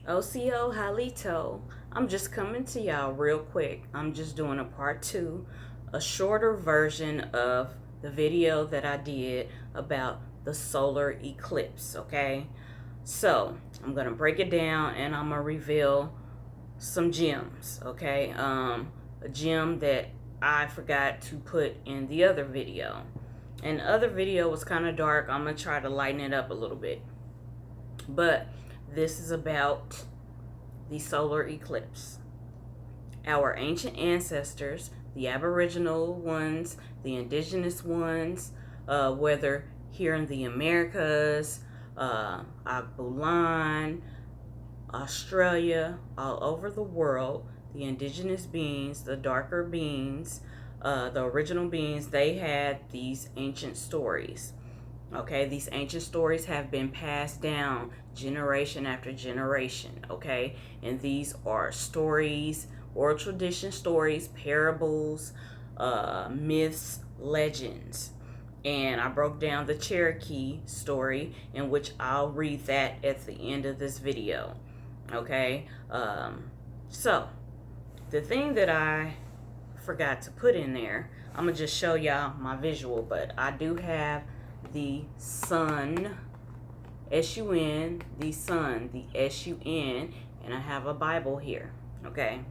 OCO Halito. I'm just coming to y'all real quick. I'm just doing a part 2, a shorter version of the video that I did about the solar eclipse, okay? So, I'm going to break it down and I'm going to reveal some gems, okay? A gem that I forgot to put in the other video. And the other video was kind of dark. I'm going to try to lighten it up a little bit. But this is about the solar eclipse. Our ancient ancestors, the Aboriginal ones, the Indigenous ones, whether here in the Americas, Agbulan, Australia, all over the world, the indigenous beings, the darker beings, the original beings, they had these ancient stories. Okay, these ancient stories have been passed down generation after generation, okay? And these are stories, oral tradition stories, parables, myths, legends. And I broke down the Cherokee story, in which I'll read that at the end of this video, okay? So, the thing that I forgot to put in there, I'm going to just show y'all my visual, but I do have the sun, S-U-N, the sun, the S-U-N, and I have a Bible here, okay?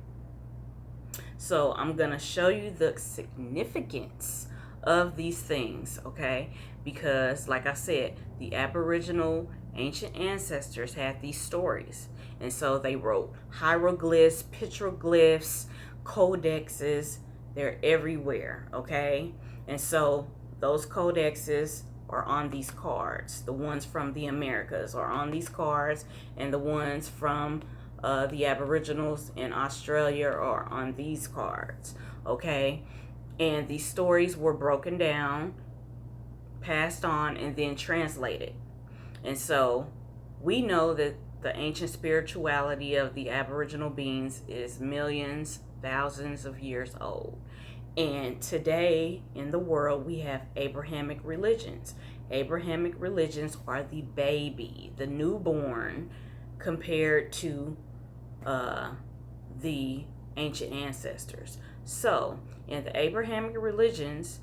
So I'm going to show you the significance of these things, okay? Because, like I said, the Aboriginal ancient ancestors had these stories. And so they wrote hieroglyphs, petroglyphs, codexes. They're everywhere, okay? And so those codexes are on these cards. The ones from the Americas are on these cards, and the ones from the Aboriginals in Australia are on these cards, okay? And these stories were broken down, passed on, and then translated. And so we know that the ancient spirituality of the Aboriginal beings is millions, thousands of years old. And today in the world, we have Abrahamic religions. Abrahamic religions are the baby, the newborn, compared to the ancient ancestors. So, in the Abrahamic religions,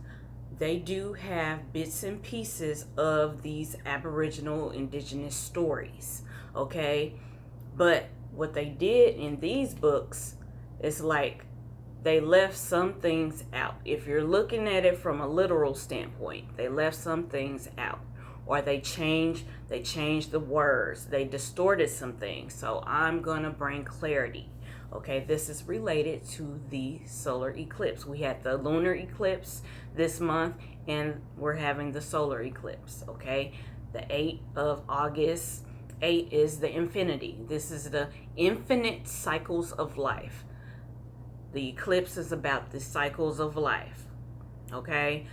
they do have bits and pieces of these Aboriginal indigenous stories, okay? But what they did in these books is like, they left some things out. If you're looking at it from a literal standpoint, they left some things out. Or they changed the words. They distorted some things. So I'm going to bring clarity. Okay, this is related to the solar eclipse. We had the lunar eclipse this month, and we're having the solar eclipse, okay? The 8th of August, 8 is the infinity. This is the infinite cycles of life. The eclipse is about the cycles of life, okay?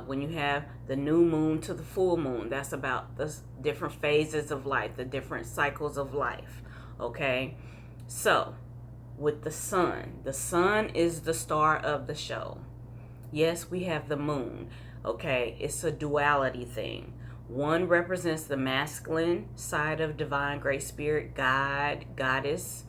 When you have the new moon to the full moon, that's about the different phases of life, the different cycles of life, okay? So, with the sun is the star of the show. Yes, we have the moon, okay? It's a duality thing. One represents the masculine side of divine great spirit, God, goddess,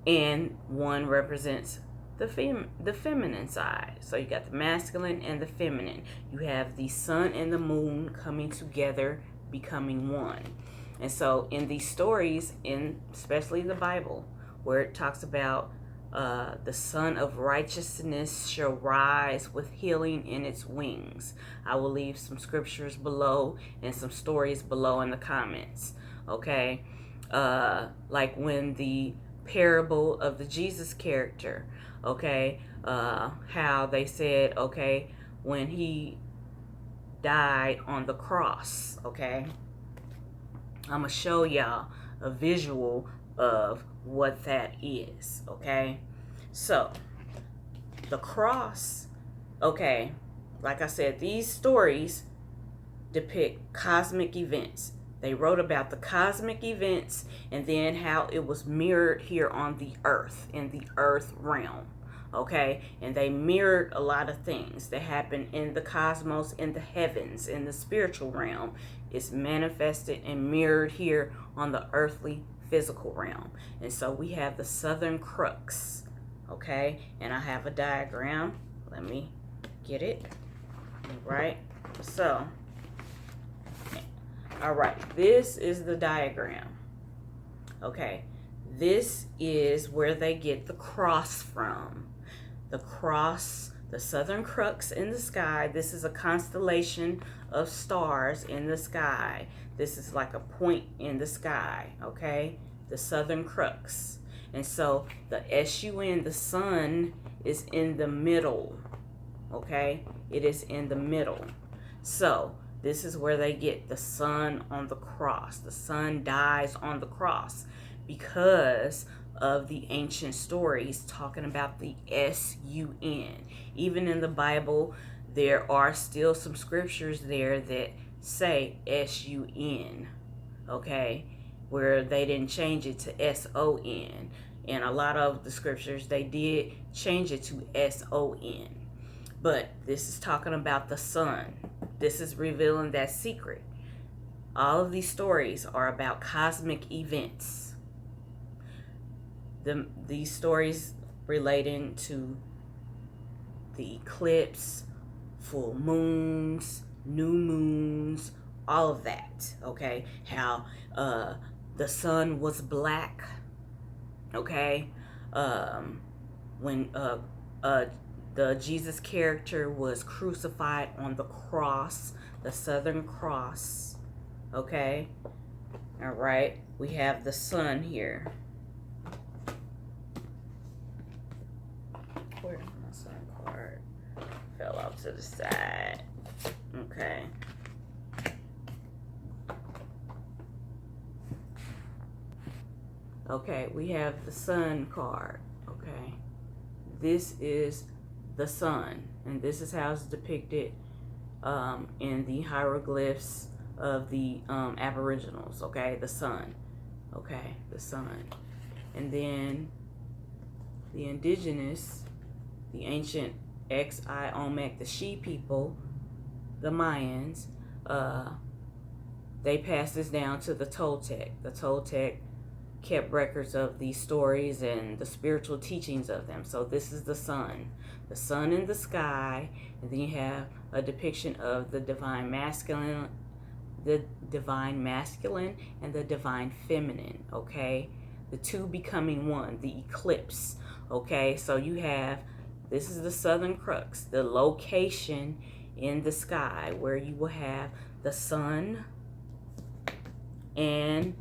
and one represents the feminine side. So you got the masculine and the feminine. You have the sun and the moon coming together, becoming one. And so in these stories, especially the Bible, where it talks about the Son of Righteousness shall rise with healing in its wings. I will leave some scriptures below and some stories below in the comments, okay? Like when the parable of the Jesus character, okay, how they said, okay, when he died on the cross, okay, I'm gonna show y'all a visual of what that is, okay? So the cross, okay, like I said, these stories depict cosmic events. They wrote about the cosmic events and then how it was mirrored here on the earth, in the earth realm, okay? And they mirrored a lot of things that happen in the cosmos, in the heavens, in the spiritual realm. It's manifested and mirrored here on the earthly physical realm. And so we have the southern crux, okay? And I have a diagram. Let me get it, right? So, all right, this is the diagram, okay? This is where they get the cross from. The cross, the southern crux in the sky. This is a constellation of stars in the sky. This is like a point in the sky, okay? The southern crux. And so the SUN, the sun, is in the middle, okay? It is in the middle. So this is where they get the sun on the cross. The sun dies on the cross because of the ancient stories talking about the SUN. Even in the Bible, there are still some scriptures there that say SUN, okay, where they didn't change it to SON. And a lot of the scriptures, they did change it to SON. But this is talking about the sun. This is revealing that secret. All of these stories are about cosmic events. These stories relating to the eclipse, full moons, new moons, all of that, okay? How the sun was black, okay? When the Jesus character was crucified on the cross, the southern cross, okay? All right, we have the sun here. Where's my sun card? Fell off to the side. Okay. Okay, we have the sun card. Okay. This is the sun, and this is how it's depicted in the hieroglyphs of the Aboriginals. Okay, the sun. Okay, the sun. And then the Indigenous, the ancient Olmec, the She people, the Mayans, they passed this down to the Toltec. The Toltec kept records of these stories and the spiritual teachings of them. So this is the sun in the sky, and then you have a depiction of the divine masculine and the divine feminine, okay? The two becoming one, the eclipse, okay? So you have, this is the southern crux, the location in the sky where you will have the sun, and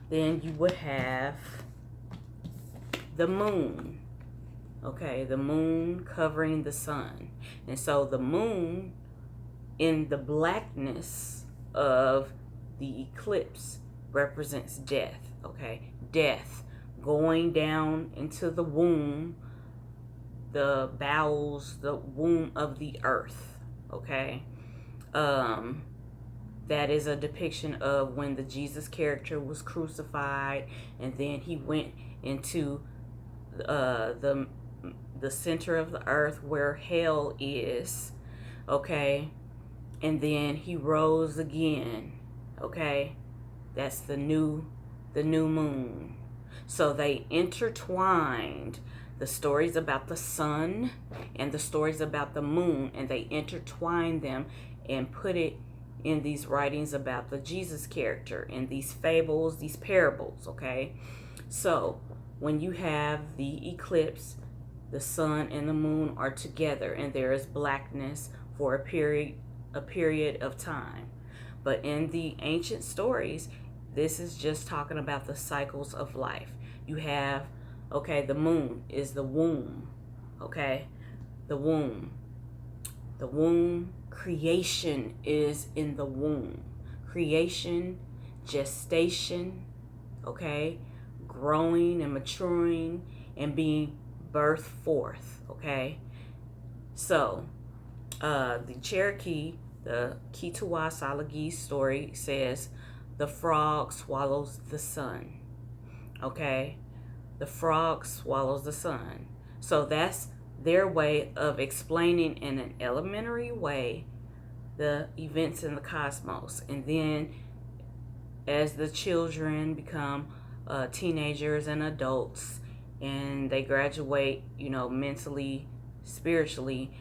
then you would have the moon, okay? The moon covering the sun. And so the moon, in the blackness of the eclipse, represents death, okay? Death, going down into the womb, the bowels, the womb of the earth, okay? That is a depiction of when the Jesus character was crucified, and then he went into the center of the earth where hell is, okay? And then he rose again, okay? That's the new moon. So they intertwined the stories about the sun and the stories about the moon, and they intertwined them and put it in these writings about the Jesus character, in these fables, these parables, okay? So when you have the eclipse, the sun and the moon are together, and there is blackness for a period of time. But in the ancient stories, this is just talking about the cycles of life. You have, okay, the moon is the womb, okay? The womb. The womb, creation is in the womb. Creation, gestation, okay? Growing and maturing and being birthed forth, okay? So, the Cherokee, the Kituwa Salagi story says, the frog swallows the sun, okay? The frog swallows the sun. So that's their way of explaining in an elementary way the events in the cosmos. And then as the children become teenagers and adults, and they graduate, mentally, spiritually,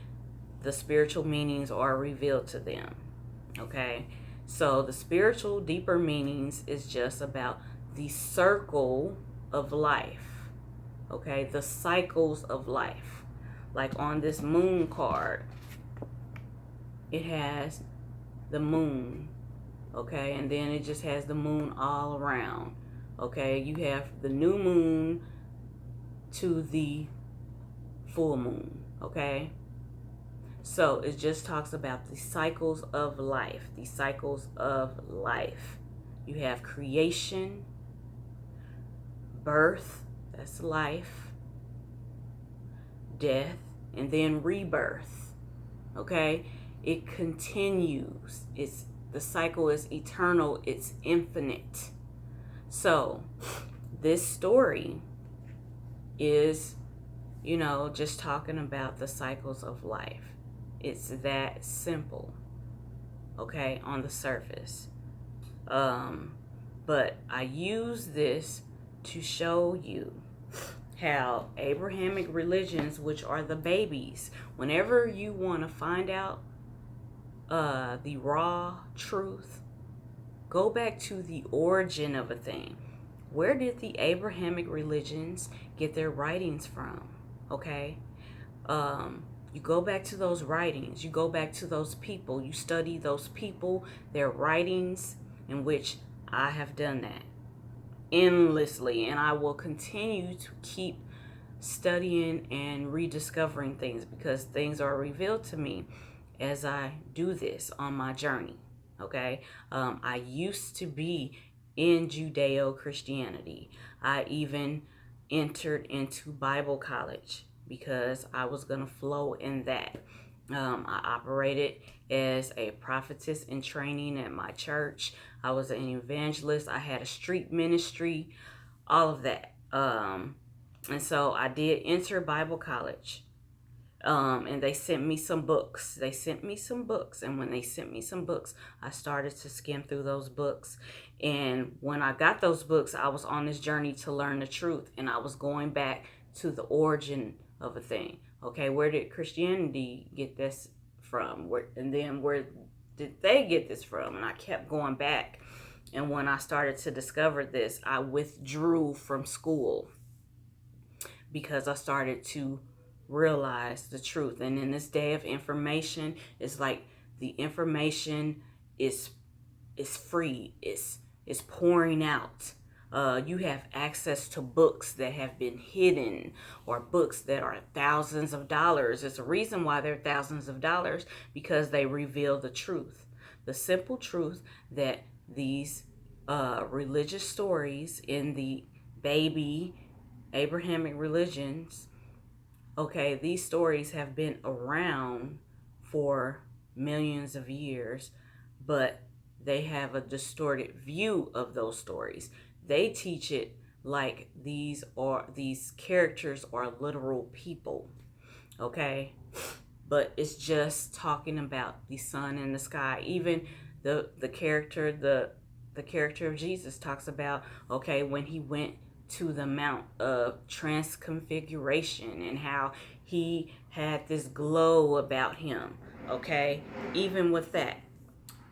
the spiritual meanings are revealed to them. Okay, so the spiritual deeper meanings is just about the circle of life. Okay, the cycles of life. Like on this moon card, it has the moon. Okay, and then it just has the moon all around. Okay, you have the new moon to the full moon. Okay, so it just talks about the cycles of life. The cycles of life. You have creation, birth, that's life, death, and then rebirth. Okay, it continues. The cycle is eternal. It's infinite. So this story is, just talking about the cycles of life. It's that simple, okay, on the surface. But I use this to show you how Abrahamic religions, which are the babies, whenever you want to find out the raw truth, go back to the origin of a thing. Where did the Abrahamic religions get their writings from? Okay, you go back to those writings, you go back to those people, you study those people, their writings, in which I have done that endlessly, and I will continue to keep studying and rediscovering things, because things are revealed to me as I do this on my journey. Okay, I used to be in Judeo-Christianity. I even entered into Bible college because I was going to flow in that. I operated as a prophetess in training at my church. I was an evangelist. I had a street ministry, all of that. And so I did enter Bible college. And they sent me some books. And when they sent me some books, I started to skim through those books. And when I got those books, I was on this journey to learn the truth. And I was going back to the origin of a thing. Okay, where did Christianity get this from? Where did they get this from? And I kept going back. And when I started to discover this, I withdrew from school because I started to realize the truth. And in this day of information, it's like the information is free. It's pouring out. You have access to books that have been hidden, or books that are thousands of dollars. There's a reason why they're thousands of dollars, because they reveal the truth, the simple truth that these religious stories in the baby Abrahamic religions, okay, these stories have been around for millions of years, but they have a distorted view of those stories. They teach it like these characters are literal people, okay? But it's just talking about the sun and the sky. Even the character of Jesus talks about, okay, when he went to the Mount of Transfiguration and how he had this glow about him, okay? Even with that,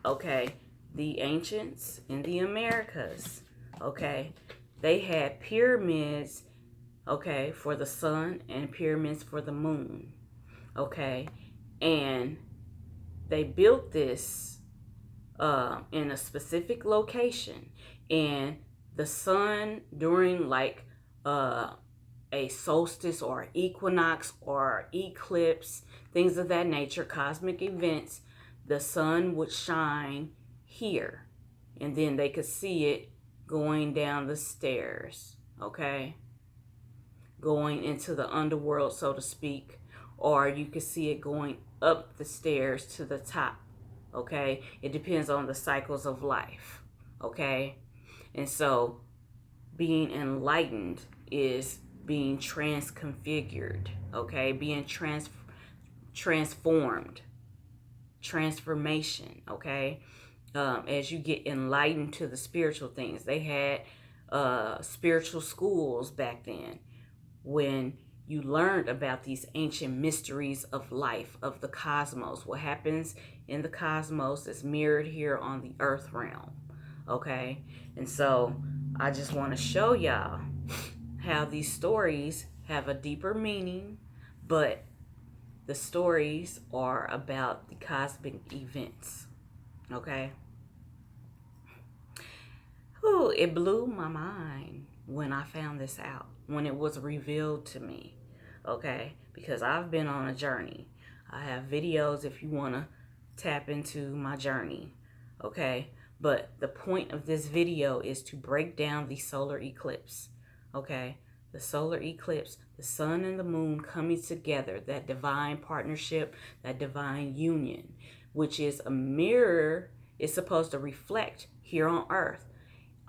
okay, the ancients in the Americas, okay, they had pyramids, okay, for the sun and pyramids for the moon, okay? And they built this in a specific location, and the sun during like a solstice or equinox or eclipse, things of that nature, cosmic events, the sun would shine here, and then they could see it going down the stairs, okay, going into the underworld, so to speak, or you could see it going up the stairs to the top, okay? It depends on the cycles of life, okay? And so being enlightened is being transconfigured, okay? Being transformed, transformation, okay? As you get enlightened to the spiritual things. They had spiritual schools back then, when you learned about these ancient mysteries of life, of the cosmos. What happens in the cosmos is mirrored here on the earth realm. Okay? And so I just want to show y'all how these stories have a deeper meaning, but the stories are about the cosmic events. Okay? Ooh, it blew my mind when I found this out, when it was revealed to me. Okay? Because I've been on a journey. I have videos if you want to tap into my journey. Okay? But the point of this video is to break down the solar eclipse. Okay? The solar eclipse, the sun and the moon coming together, that divine partnership, that divine union, which is a mirror, is supposed to reflect here on earth.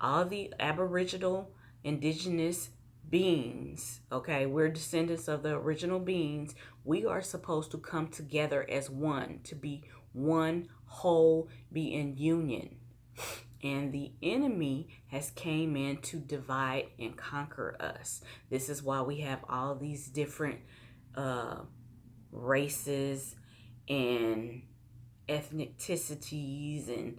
All the Aboriginal, Indigenous beings, okay, we're descendants of the original beings. We are supposed to come together as one, to be one whole, be in union. And the enemy has came in to divide and conquer us. This is why we have all these different races and ethnicities and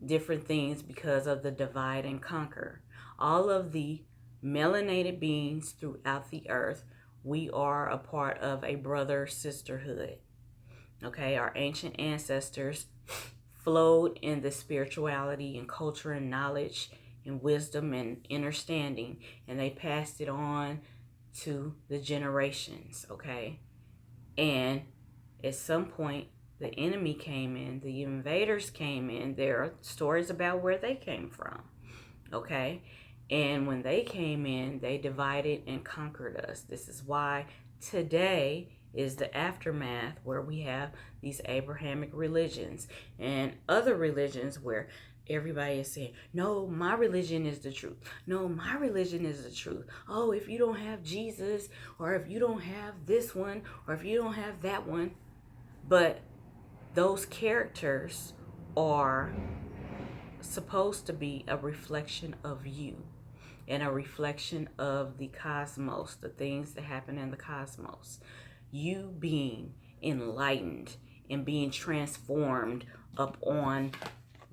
different things, because of the divide and conquer. All of the melanated beings throughout the earth, we are a part of a brother sisterhood. Okay, our ancient ancestors flowed in the spirituality and culture and knowledge and wisdom and understanding, and they passed it on to the generations. Okay, and at some point the enemy came in, the invaders came in. There are stories about where they came from. Okay, and when they came in, they divided and conquered us. This is why today is the aftermath, where we have these Abrahamic religions and other religions where everybody is saying, no, my religion is the truth. No, my religion is the truth. Oh, if you don't have Jesus, or if you don't have this one, or if you don't have that one. But those characters are supposed to be a reflection of you and a reflection of the cosmos, the things that happen in the cosmos. You being enlightened and being transformed up on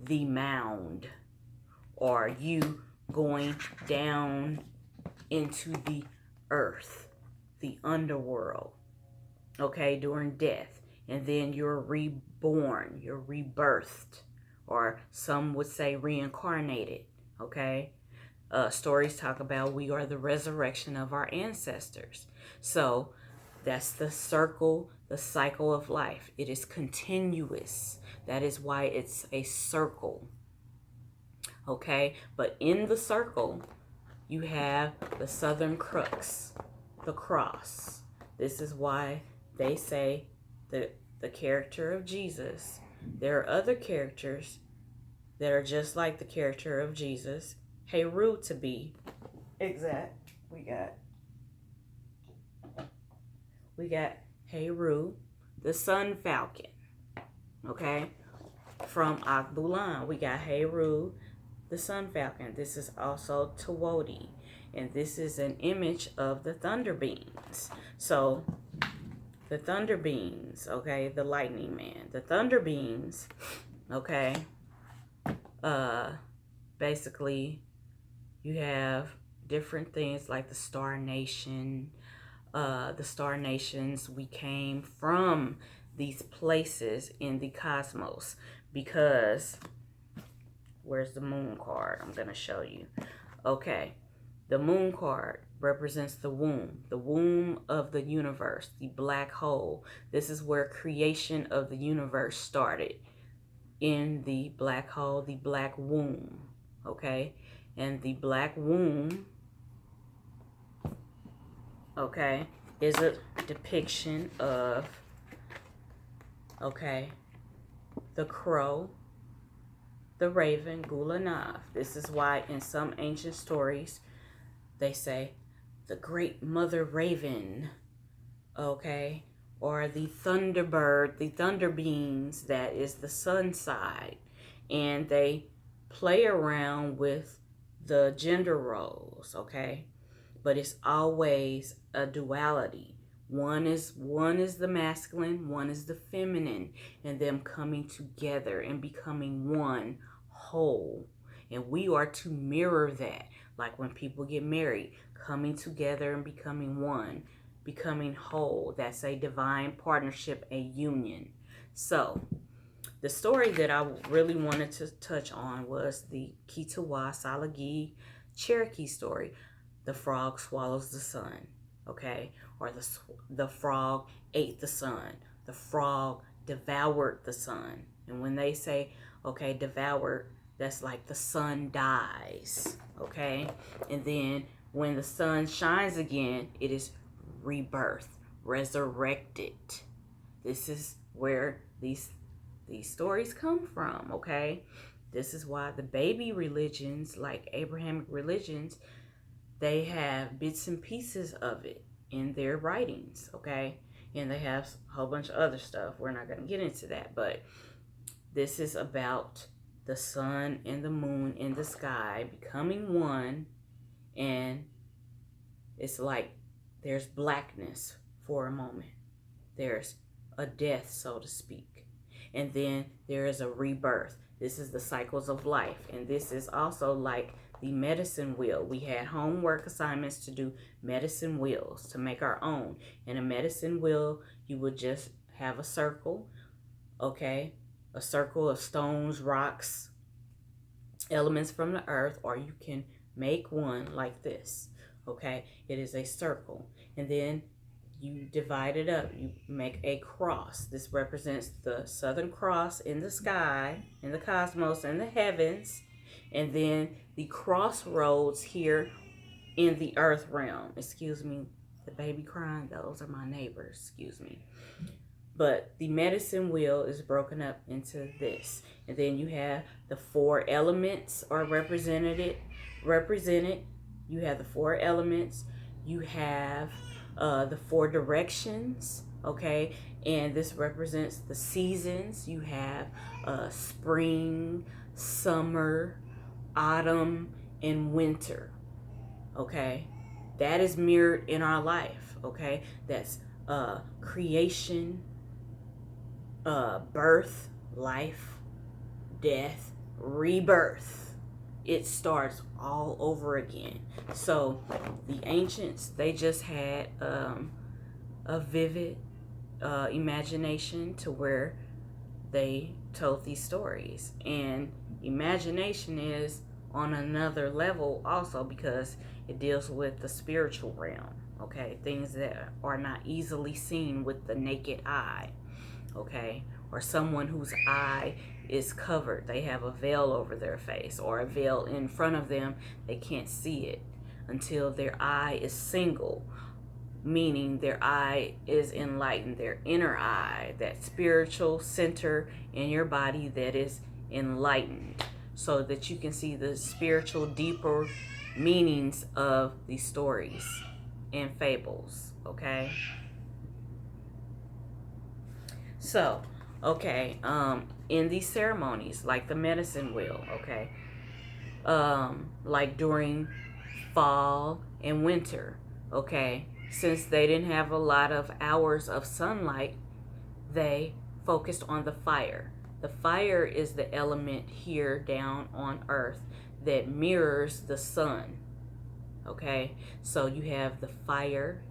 the mound, or you going down into the earth, the underworld, okay, during death, and then you're reborn, you're rebirthed, or some would say reincarnated. Okay, stories talk about we are the resurrection of our ancestors. So that's the circle, the cycle of life. It is continuous. That is why it's a circle. Okay, but in the circle, you have the southern crux, the cross. This is why they say that the character of Jesus, there are other characters that are just like the character of Jesus. Heru, to be exact. We got Heru, the sun falcon. Okay, from Akbulan, we got Heru, the sun falcon. This is also Tawodi, and this is an image of the thunder beings. So the thunder beings, okay, the lightning man, the thunder beings, okay, basically you have different things like the Star Nation. The Star Nations, we came from these places in the cosmos, because where's the moon card? I'm going to show you. Okay, the moon card represents the womb of the universe, the black hole. This is where creation of the universe started, in the black hole, the black womb. Okay, and the black womb, okay, is a depiction of, okay, the crow, the raven, Gulanav. This is why in some ancient stories they say the great mother raven, okay, or the thunderbird, the thunder beings, that is the sun side. And they play around with the gender roles, okay? But it's always a duality. One is the masculine, one is the feminine, and them coming together and becoming one whole. And we are to mirror that. Like when people get married, coming together and becoming one, becoming whole. That's a divine partnership, a union. So the story that I really wanted to touch on was the Pt2 Salagi Cherokee story. The frog swallows the sun, okay? Or the frog ate the sun. The frog devoured the sun. And when they say, okay, devoured, that's like the sun dies, okay? And then when the sun shines again, it is rebirth, resurrected. This is where these stories come from, okay? This is why the baby religions, like Abrahamic religions, they have bits and pieces of it in their writings, okay? And they have a whole bunch of other stuff. We're not going to get into that, but this is about the sun and the moon in the sky becoming one, and it's like there's blackness for a moment. There's a death, so to speak. And then there is a rebirth. This is the cycles of life. And this is also like the medicine wheel. We had homework assignments to do medicine wheels, to make our own. In a medicine wheel, you would just have a circle, okay? A circle of stones, rocks, elements from the earth, or you can make one like this, okay? It is a circle. And then you divide it up. You make a cross. This represents the Southern Cross in the sky, in the cosmos, in the heavens. And then the crossroads here in the earth realm. Excuse me, the baby crying, those are my neighbors, excuse me. But the medicine wheel is broken up into this. And then you have the 4 elements are represented. You have the 4 elements. You have the 4 directions, okay? And this represents the seasons. You have spring, summer, autumn, and winter, okay? That is mirrored in our life, okay? That's creation, birth, life, death, rebirth. It starts all over again. So the ancients, they just had a vivid imagination to where they told these stories. And imagination is on another level also, because it deals with the spiritual realm, okay? Things that are not easily seen with the naked eye, okay? Or someone whose eye is covered. They have a veil over their face, or a veil in front of them. They can't see it until their eye is single, meaning their eye is enlightened, their inner eye, that spiritual center in your body that is enlightened, so that you can see the spiritual, deeper meanings of these stories and fables, okay? So, okay, in these ceremonies, like the medicine wheel, okay, like during fall and winter, okay, since they didn't have a lot of hours of sunlight, they focused on the fire. The fire is the element here down on earth that mirrors the sun, okay? So you have the fire,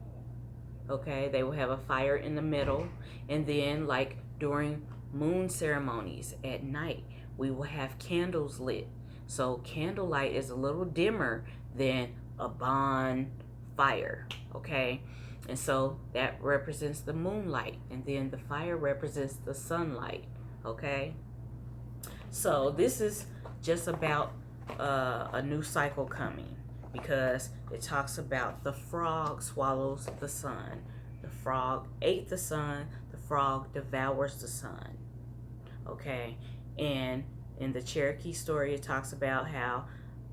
okay? They will have a fire in the middle, and then like during moon ceremonies at night, we will have candles lit. So candlelight is a little dimmer than a bonfire, okay? And so that represents the moonlight, and then the fire represents the sunlight, okay? So this is just about a new cycle coming, because it talks about the frog swallows the sun. The frog ate the sun. The frog devours the sun, okay? And in the Cherokee story, it talks about how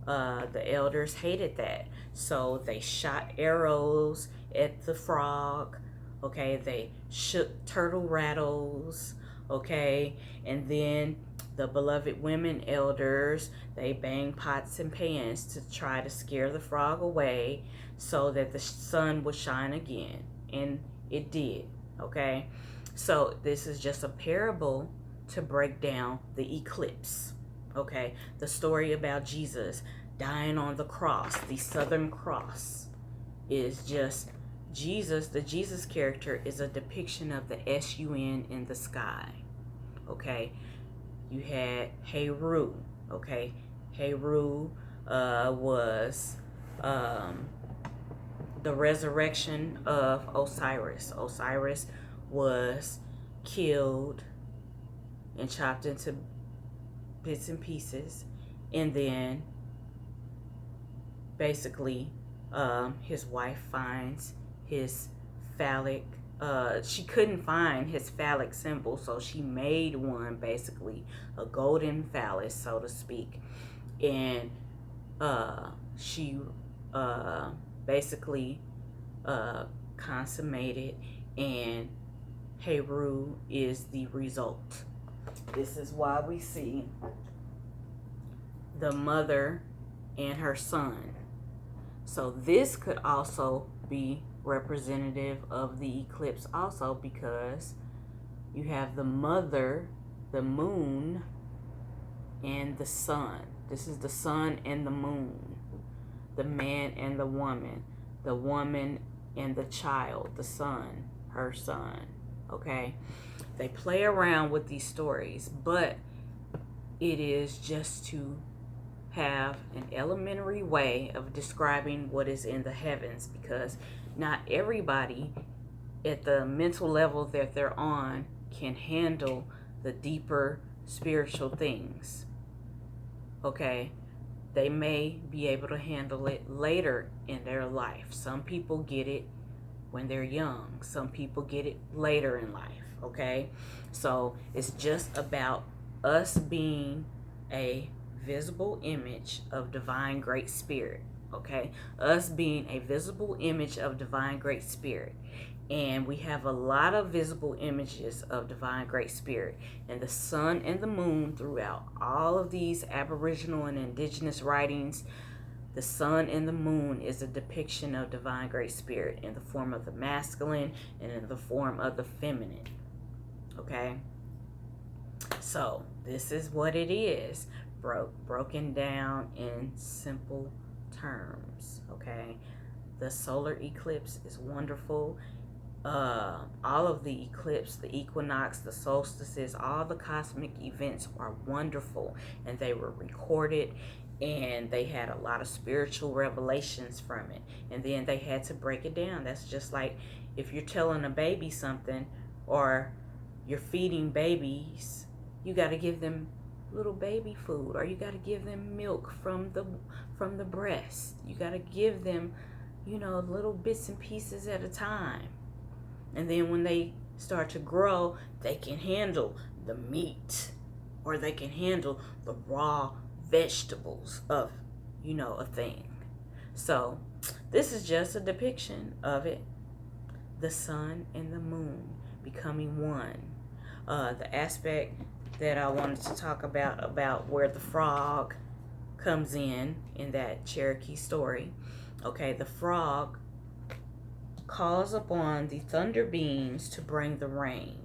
the elders hated that. So they shot arrows at the frog, okay? They shook turtle rattles, okay? And then The beloved women elders, they banged pots and pans to try to scare the frog away so that the sun would shine again. And it did, okay? So this is just a parable to break down the eclipse, okay? The story about Jesus dying on the cross, the Southern Cross, is just Jesus. The Jesus character is a depiction of the sun in the sky, okay? You had Heru, okay? Heru was the resurrection of Osiris. Osiris was killed and chopped into bits and pieces, and then basically his wife finds his phallic, she couldn't find his phallic symbol, so she made one, basically a golden phallus, so to speak, and she basically consummated, and Heru is the result. This is why we see the mother and her son. So this could also be representative of the eclipse also, because you have the mother, the moon, and the sun. This is the sun and the moon, the man and the woman and the child, the son, her son, okay? They play around with these stories, but it is just to have an elementary way of describing what is in the heavens, because not everybody at the mental level that they're on can handle the deeper spiritual things, okay? They may be able to handle it later in their life. Some people get it when they're young. Some people get it later in life, okay? So it's just about us being a visible image of divine great spirit, okay? Us being a visible image of divine great spirit. And we have a lot of visible images of divine great spirit, and the sun and the moon throughout all of these Aboriginal and Indigenous writings. The sun and the moon is a depiction of divine great spirit in the form of the masculine and in the form of the feminine, okay? So this is what it is, broken down in simple terms, okay? The solar eclipse is wonderful. All of the eclipse, the equinox, the solstices, all the cosmic events are wonderful, and they were recorded, and they had a lot of spiritual revelations from it, and then they had to break it down. That's just like if you're telling a baby something, or you're feeding babies, you got to give them little baby food, or you got to give them milk from the breast. You got to give them, you know, little bits and pieces at a time. And then when they start to grow, they can handle the meat, or they can handle the raw vegetables of, you know, a thing. So this is just a depiction of it. The sun and the moon becoming one. The aspect that I wanted to talk about where the frog comes in that Cherokee story. Okay, the frog calls upon the thunder beings to bring the rain.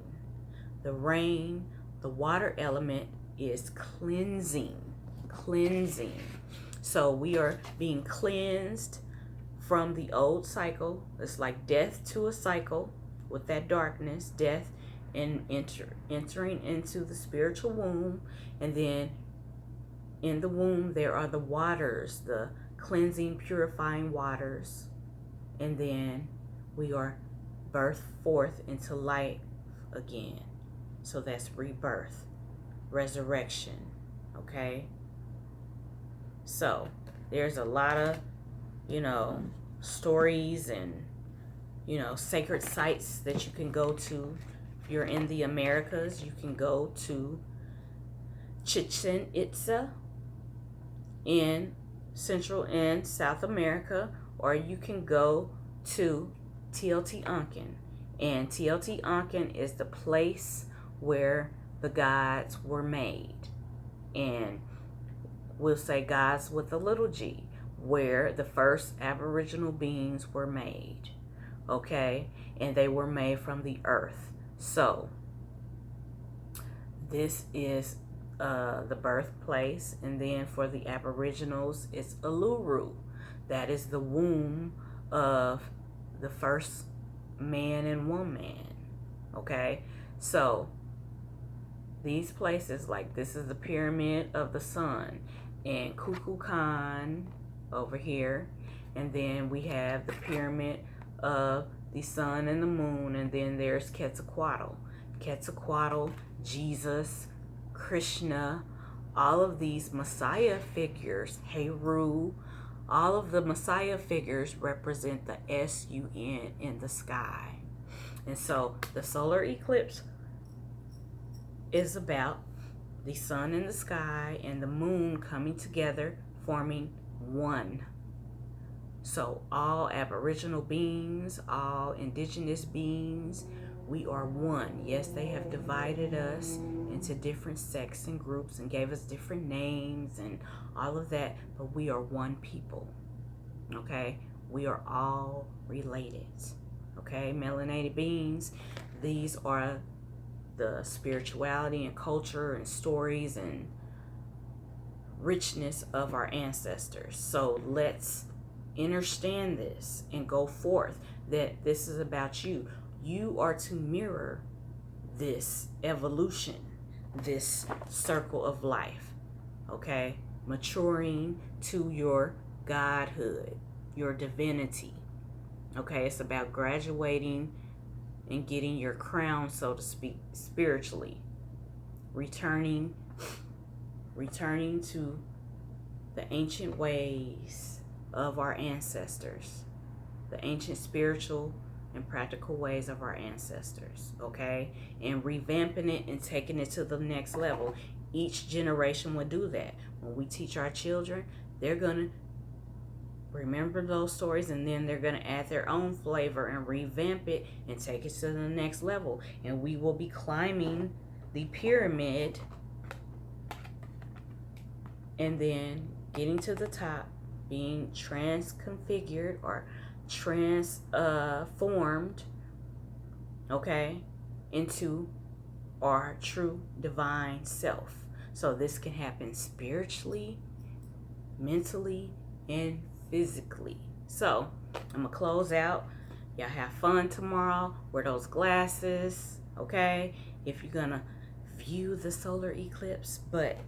The rain, the water element, is cleansing. So we are being cleansed from the old cycle. It's like death to a cycle with that darkness, death, and entering into the spiritual womb. And then in the womb there are the waters, the cleansing, purifying waters. And then we are birthed forth into life again. So that's rebirth, resurrection, okay? So there's a lot of, you know, stories and, you know, sacred sites that you can go to. If you're in the Americas, you can go to Chichen Itza in Central and South America, or you can go to Teotihuacan. And Teotihuacan is the place where the gods were made. And we'll say gods with a little g, where the first Aboriginal beings were made. Okay? And they were made from the earth. So, this is the birthplace. And then for the Aboriginals, it's Uluru. That is the womb of the first man and woman. Okay? So, these places, like this is the pyramid of the sun, and Kukulkan over here, and then we have the pyramid of the sun and the moon, and then there's Quetzalcoatl. Quetzalcoatl, Jesus, Krishna, all of these Messiah figures, Heru, all of the Messiah figures represent the S-U-N in the sky. And so the solar eclipse is about the sun in the sky and the moon coming together, forming one. So all Aboriginal beings, all indigenous beings, we are one. Yes, they have divided us into different sects and groups and gave us different names and all of that, but we are one people. Okay? We are all related. Okay? Melanated beings, these are the spirituality and culture and stories and richness of our ancestors. So let's understand this and go forth that this is about you. You are to mirror this evolution, this circle of life, okay? Maturing to your godhood, your divinity, okay? It's about graduating and getting your crown, so to speak, spiritually. Returning to the ancient ways of our ancestors. The ancient spiritual and practical ways of our ancestors, okay? And revamping it and taking it to the next level. Each generation will do that. When we teach our children, they're going to remember those stories, and then they're going to add their own flavor and revamp it and take it to the next level. And we will be climbing the pyramid and then getting to the top, being transconfigured or transformed, okay, into our true divine self. So this can happen spiritually, mentally, and physically. So I'm gonna close out. Y'all have fun tomorrow. Wear those glasses, okay, if you're gonna view the solar eclipse. But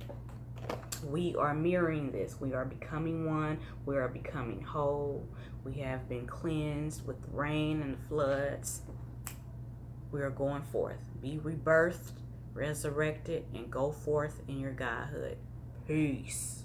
we are mirroring this. We are becoming one. We are becoming whole. We have been cleansed with the rain and the floods. We are going forth. Be rebirthed, resurrected, and go forth in your godhood. Peace.